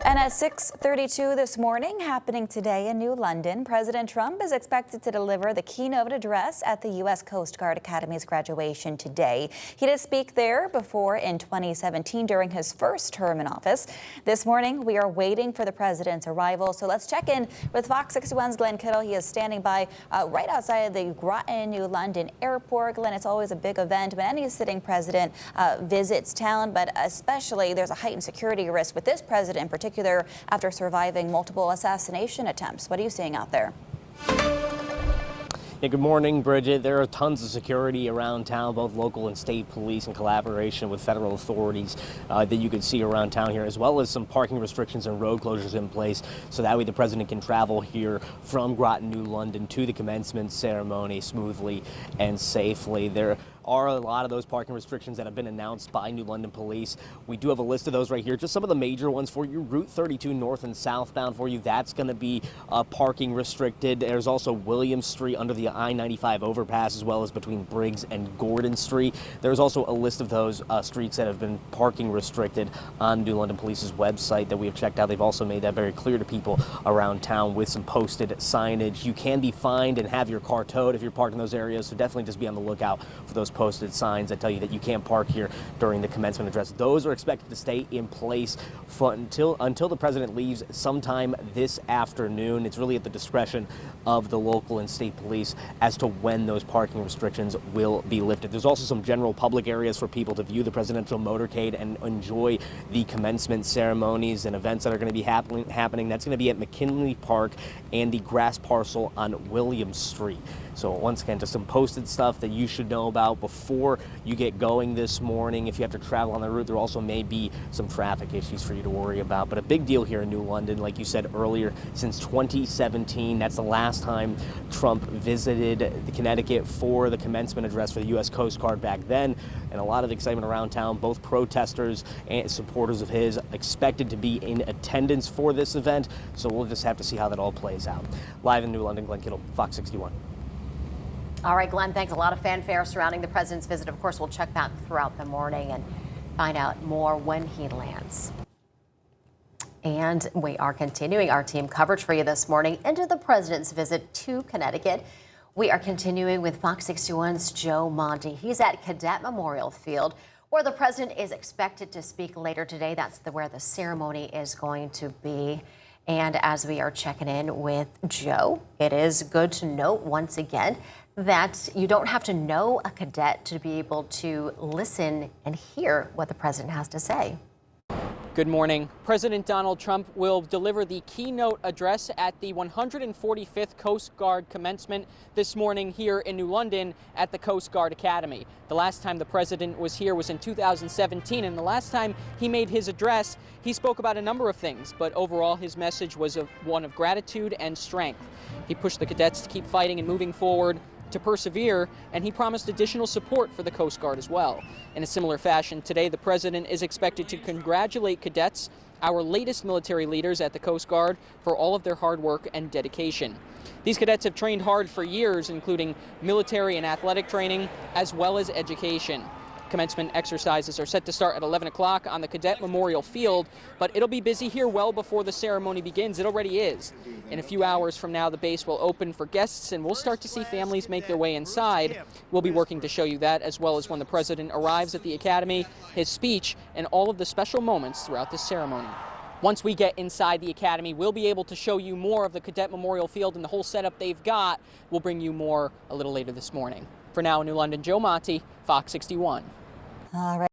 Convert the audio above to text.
And at 6:32 this morning, happening today in New London, President Trump is expected to deliver the keynote address at the U.S. Coast Guard Academy's graduation today. He did speak there before in 2017 during his first term in office. This morning, we are waiting for the president's arrival. So let's check in with Fox 61's Glenn Kittle. He is standing by right outside of the Groton New London Airport. Glenn, it's always a big event when any sitting president visits town, but especially there's a heightened security risk with this president in particular, after surviving multiple assassination attempts. What are you seeing out there? Yeah, good morning, Bridget. There are tons of security around town, both local and state police in collaboration with federal authorities that you can see around town here, as well as some parking restrictions and road closures in place, so that way the president can travel here from Groton, New London to the commencement ceremony smoothly and safely. There are a lot of those parking restrictions that have been announced by New London Police. We do have a list of those right here. Just some of the major ones for you. Route 32 north and southbound for you. That's going to be parking restricted. There's also Williams Street under the I-95 overpass, as well as between Briggs and Gordon Street. There's also a list of those streets that have been parking restricted on New London Police's website that we have checked out. They've also made that very clear to people around town with some posted signage. You can be fined and have your car towed if you're parked in those areas, so definitely just be on the lookout for those posted signs that tell you that you can't park here during the commencement address. Those are expected to stay in place until the president leaves sometime this afternoon. It's really at the discretion of the local and state police as to when those parking restrictions will be lifted. There's also some general public areas for people to view the presidential motorcade and enjoy the commencement ceremonies and events that are going to be happening. That's going to be at McKinley Park and the grass parcel on Williams Street. So once again, just some posted stuff that you should know about before you get going this morning. If you have to travel on the route, there also may be some traffic issues for you to worry about. But a big deal here in New London, like you said earlier, since 2017. That's the last time Trump visited the Connecticut for the commencement address for the U.S. Coast Guard back then. And a lot of excitement around town. Both protesters and supporters of his expected to be in attendance for this event. So we'll just have to see how that all plays out. Live in New London, Glenn Kittle, Fox 61. All right, Glenn, thanks. A lot of fanfare surrounding the president's visit. Of course, we'll check that throughout the morning and find out more when he lands. And we are continuing our team coverage for you this morning into the president's visit to Connecticut. We are continuing with Fox 61's Joe Monty. He's at Cadet Memorial Field, where the president is expected to speak later today. That's where the ceremony is going to be. And as we are checking in with Joe, it is good to note once again that you don't have to know a cadet to be able to listen and hear what the president has to say. Good morning. President Donald Trump will deliver the keynote address at the 145th Coast Guard commencement this morning here in New London at the Coast Guard Academy. The last time the president was here was in 2017, and the last time he made his address, he spoke about a number of things, but overall his message was one of gratitude and strength. He pushed the cadets to keep fighting and moving forward, to persevere, and he promised additional support for the Coast Guard as well. In a similar fashion, today the president is expected to congratulate cadets, our latest military leaders at the Coast Guard, for all of their hard work and dedication. These cadets have trained hard for years, including military and athletic training, as well as education. Commencement exercises are set to start at 11 o'clock on the Cadet Memorial Field, but it'll be busy here well before the ceremony begins. It already is. In a few hours from now, the base will open for guests, and we'll start to see families make their way inside. We'll be working to show you that, as well as when the president arrives at the Academy, his speech, and all of the special moments throughout the ceremony. Once we get inside the Academy, we'll be able to show you more of the Cadet Memorial Field and the whole setup they've got. We'll bring you more a little later this morning. For now, in New London, Joe Monty, Fox 61. All right.